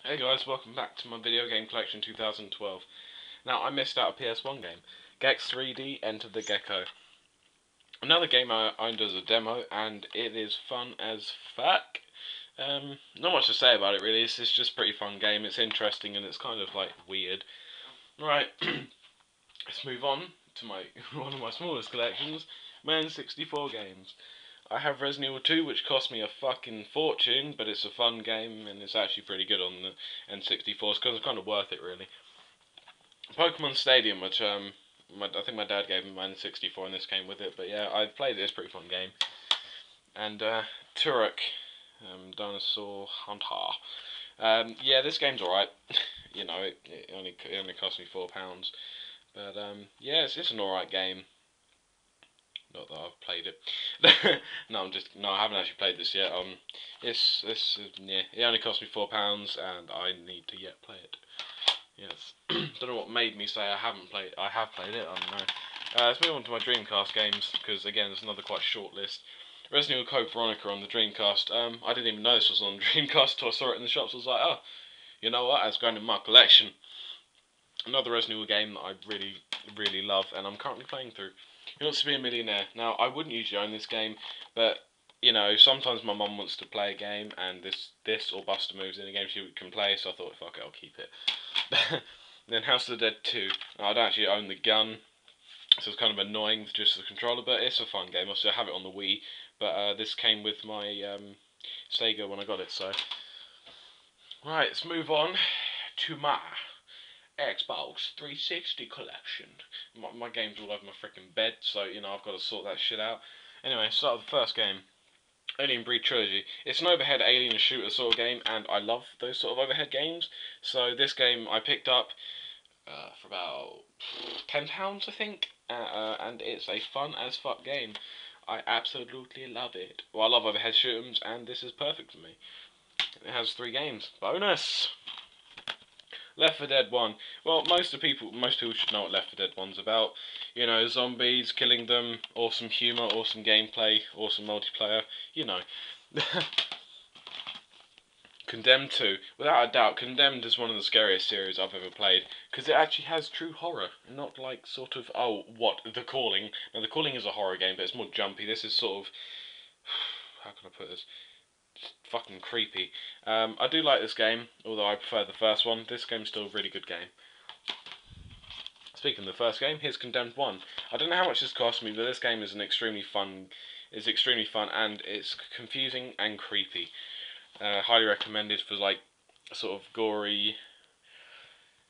Hey guys, welcome back to my video game collection 2012. Now, I missed out a PS1 game. Gex 3D Enter the Gecko. Another game I owned as a demo, and it is fun as fuck. Not much to say about it really, it's just a pretty fun game. It's interesting and it's kind of like weird. Right, let's move on to my one of my smallest collections, my N64 games. I have Resident Evil 2, which cost me a fucking fortune, but it's a fun game and it's actually pretty good on the N64, so it's kind of worth it really. Pokemon Stadium, which I think my dad gave me my N64 and this came with it, but yeah, I've played it, it's a pretty fun game. And Turok, Dinosaur Hunter. Yeah, this game's alright. You know, it only cost me £4, but yeah, it's an alright game. Not that I've played it. No, I haven't actually played this yet. Yeah, it only cost me £4, and I need to yet play it. Yes. Don't know what made me say I haven't played. I have played it. I don't know. Let's move on to my Dreamcast games because again, there's another quite short list. Resident Evil Code Veronica on the Dreamcast. I didn't even know this was on the Dreamcast until I saw it in the shops. I was like, oh, you know what? It's going in my collection. Another Resident Evil game that I really love, and I'm currently playing through. He Wants to Be a Millionaire. Now, I wouldn't usually own this game, but you know, sometimes my mum wants to play a game, and this or Buster Moves in a game she can play, so I thought, fuck it, I'll keep it. Then House of the Dead 2. Now, I don't actually own the gun, so it's kind of annoying with just the controller, but it's a fun game. I still have it on the Wii, but this came with my Sega when I got it, so. Right, let's move on to my Xbox 360 collection. My game's all over my freaking bed, so, you know, I've got to sort that shit out. Anyway, start with the first game. Alien Breed Trilogy. It's an overhead alien shooter sort of game, and I love those sort of overhead games. So this game I picked up for about £10, I think, and it's a fun as fuck game. I absolutely love it. Well, I love overhead shoot'ems, and this is perfect for me. It has 3 games. Bonus! Left 4 Dead 1. Well, most people should know what Left 4 Dead 1's about. You know, zombies, killing them, awesome humour, awesome gameplay, awesome multiplayer. You know. Condemned 2. Without a doubt, Condemned is one of the scariest series I've ever played, because it actually has true horror, not like sort of, oh, what, The Calling. Now, The Calling is a horror game, but it's more jumpy. This is sort of, how can I put this? Fucking creepy. I do like this game, although I prefer the first one. This game's still a really good game. Speaking of the first game, here's Condemned 1. I don't know how much this cost me, but this game is extremely fun, and it's confusing and creepy. Highly recommended for like sort of gory,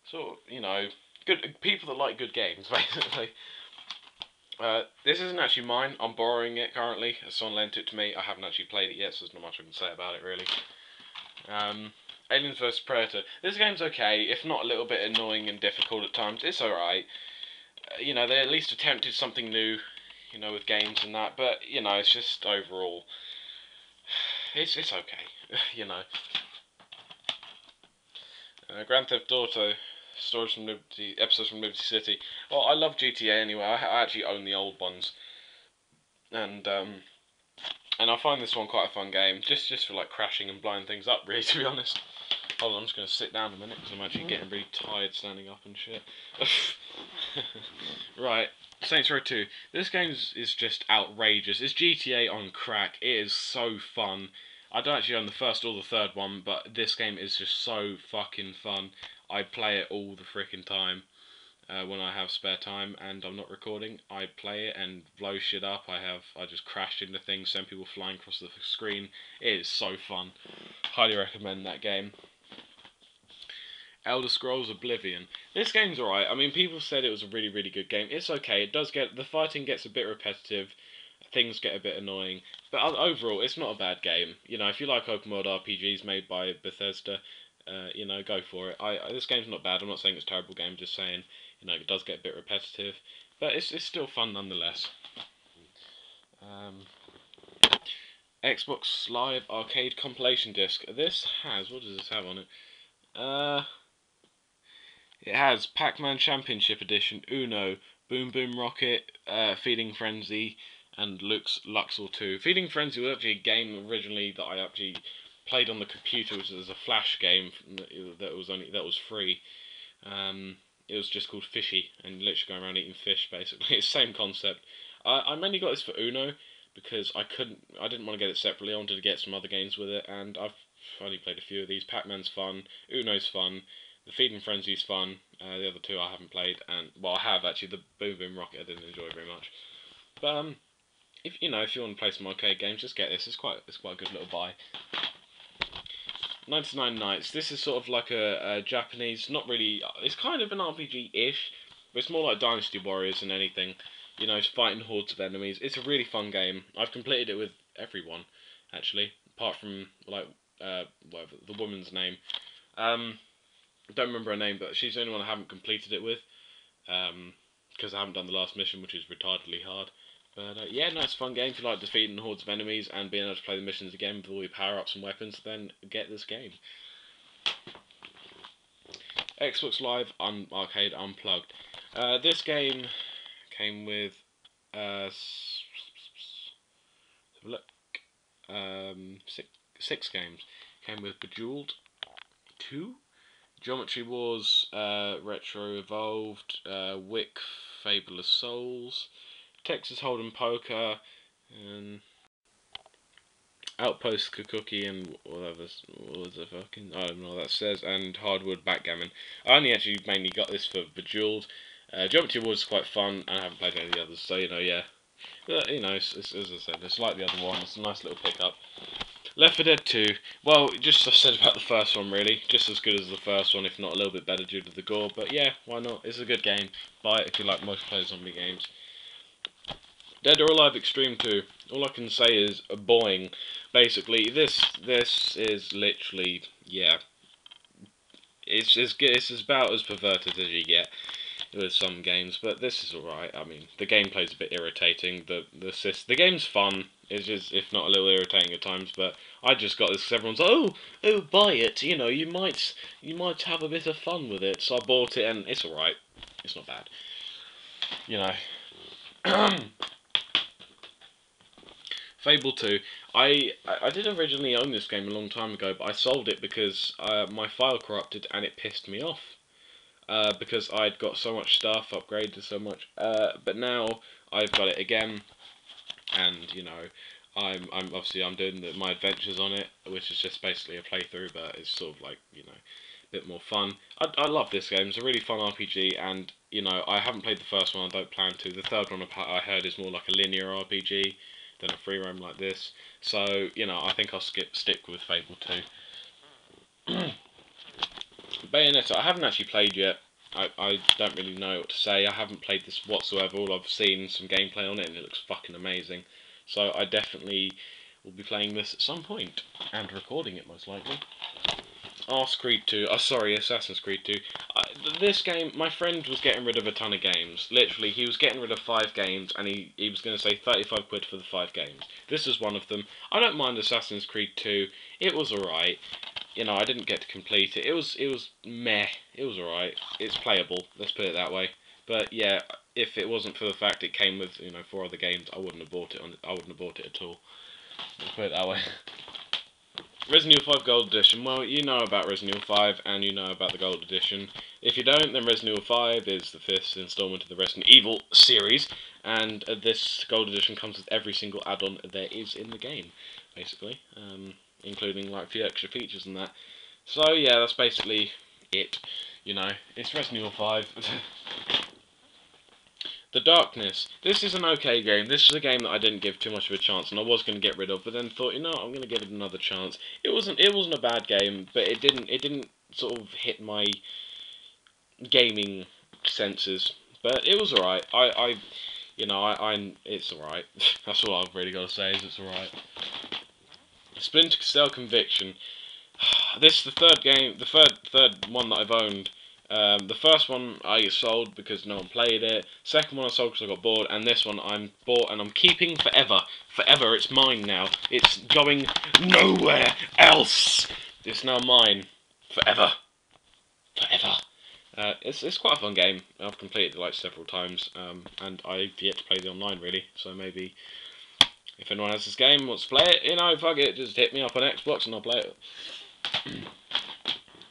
sort of, you know, good people that like good games, basically. This isn't actually mine. I'm borrowing it currently. Someone lent it to me. I haven't actually played it yet, so there's not much I can say about it really. Aliens vs Predator. This game's okay, if not a little bit annoying and difficult at times. It's alright. You know, they at least attempted something new, you know, with games and that. But you know, it's just overall, it's okay. You know. Grand Theft Auto. Stories from Liberty, episodes from Liberty City. Well, I love GTA anyway. I actually own the old ones, and I find this one quite a fun game, just for like crashing and blowing things up. Really, to be honest. Hold on, I'm just going to sit down a minute because I'm actually getting really tired standing up and shit. Right, Saints Row 2. This game is just outrageous. It's GTA on crack. It is so fun. I don't actually own the first or the third one, but this game is just so fucking fun. I play it all the freaking time. When I have spare time and I'm not recording, I play it and blow shit up. I just crashed into things, send people flying across the screen. It is so fun. Highly recommend that game. Elder Scrolls Oblivion. This game's alright. I mean, people said it was a really good game. It's okay. The fighting gets a bit repetitive. Things get a bit annoying. But overall, it's not a bad game. You know, if you like open world RPGs made by Bethesda, you know, go for it. This game's not bad. I'm not saying it's a terrible game. I'm just saying, you know, it does get a bit repetitive, but it's still fun nonetheless. Xbox Live Arcade compilation disc. This has, what does this have on it? It has Pac-Man Championship Edition, Uno, Boom Boom Rocket, Feeding Frenzy, and Luxor 2. Feeding Frenzy was actually a game originally that I actually played on the computer, which was a Flash game that was free. It was just called Fishy, and literally going around eating fish. Basically, it's the same concept. I mainly got this for Uno because I didn't want to get it separately. I wanted to get some other games with it, and I've only played a few of these. Pac-Man's fun, Uno's fun, the Feeding Frenzy's fun. The other two I haven't played, and well, I have actually. The Boom Boom Rocket I didn't enjoy very much, but if you know if you want to play some arcade games, just get this. It's quite a good little buy. 99 Nights. This is sort of like a Japanese, not really. It's kind of an RPG-ish, but it's more like Dynasty Warriors than anything. You know, it's fighting hordes of enemies. It's a really fun game. I've completed it with everyone, actually, apart from like whatever the woman's name. I don't remember her name, but she's the only one I haven't completed it with. Because I haven't done the last mission, which is retardedly hard. But yeah, nice fun game. If you like defeating hordes of enemies and being able to play the missions again with all your power-ups and weapons, then get this game. Xbox Live Arcade Unplugged. This game came with look, six games. Came with Bejeweled 2, Geometry Wars, Retro Evolved, Wick, Fable of Souls, Texas Hold'em Poker, and Outpost Cookie, and whatever was the fucking I don't know what that says, and Hardwood Backgammon. I only actually mainly got this for Bejeweled. Geometry Wars is quite fun, and I haven't played any of the others, so you know, yeah. But, you know, it's, as I said, it's like the other one. It's a nice little pickup. Left 4 Dead 2. Well, just as I said about the first one, really. Just as good as the first one, if not a little bit better due to the gore. But yeah, why not? It's a good game. Buy it if you like multiplayer zombie games. Dead or Alive Extreme 2. All I can say is boing. Basically, this is literally, yeah. It's about as perverted as you get with some games, but this is alright. I mean, the gameplay's a bit irritating. The game's fun. It's just, if not a little irritating at times, but I just got this because everyone's like, oh, buy it. You know, you might have a bit of fun with it. So I bought it, and it's alright. It's not bad. You know. Fable 2. I did originally own this game a long time ago, but I sold it because my file corrupted and it pissed me off. Because I'd got so much stuff, upgraded so much. But now I've got it again, and you know, I'm obviously I'm doing my adventures on it, which is just basically a playthrough, but it's sort of like, you know, a bit more fun. I love this game. It's a really fun RPG, and you know, I haven't played the first one. I don't plan to. The third one I heard is more like a linear RPG than a free roam like this. So you know, I think I'll stick with Fable 2. Bayonetta, I haven't actually played yet. I don't really know what to say. I haven't played this whatsoever. All I've seen some gameplay on it, and it looks fucking amazing. So I definitely will be playing this at some point, and recording it most likely. Assassin's Creed 2. This game, my friend was getting rid of a ton of games. Literally, he was getting rid of 5 games, and he was going to say 35 quid for the 5 games. This is one of them. I don't mind Assassin's Creed 2. It was alright. You know, I didn't get to complete it. It was meh. It was alright. It's playable. Let's put it that way. But yeah, if it wasn't for the fact it came with 4 other games, I wouldn't have bought it. I wouldn't have bought it at all. Let's put it that way. Resident Evil 5 Gold Edition. Well, you know about Resident Evil 5, and you know about the Gold Edition. If you don't, then Resident Evil 5 is the 5th installment of the Resident Evil series, and this Gold Edition comes with every single add-on there is in the game, basically, including like a few extra features and that. So yeah, that's basically it. You know, it's Resident Evil 5. The Darkness. This is an okay game. This is a game that I didn't give too much of a chance, and I was going to get rid of, but then thought, I'm going to give it another chance. It wasn't a bad game, but it didn't sort of hit my gaming senses. But it was alright. It's alright. That's all I've really got to say. Is it's alright. Splinter Cell Conviction. This is the third game, the third one that I've owned. The first one I sold because no one played it. Second one I sold because I got bored, and this one I'm bought and I'm keeping forever. Forever, it's mine now. It's going nowhere else. It's now mine. Forever. Forever. It's quite a fun game. I've completed it like several times, and I've yet to play the online really. So maybe If anyone has this game and wants to play it, you know, fuck it, just hit me up on Xbox and I'll play it.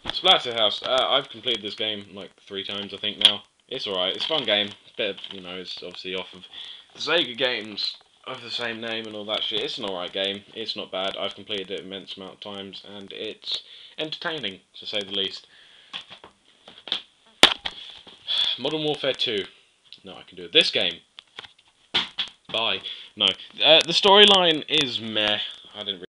Splatterhouse. I've completed this game like 3 times, I think now. It's alright. It's a fun game. Bit of, you know, it's obviously off of the Sega games of the same name and all that shit. It's an alright game. It's not bad. I've completed it an immense amount of times and it's entertaining, to say the least. Modern Warfare 2. No, I can do it. This game. Bye. No. The storyline is meh. I didn't really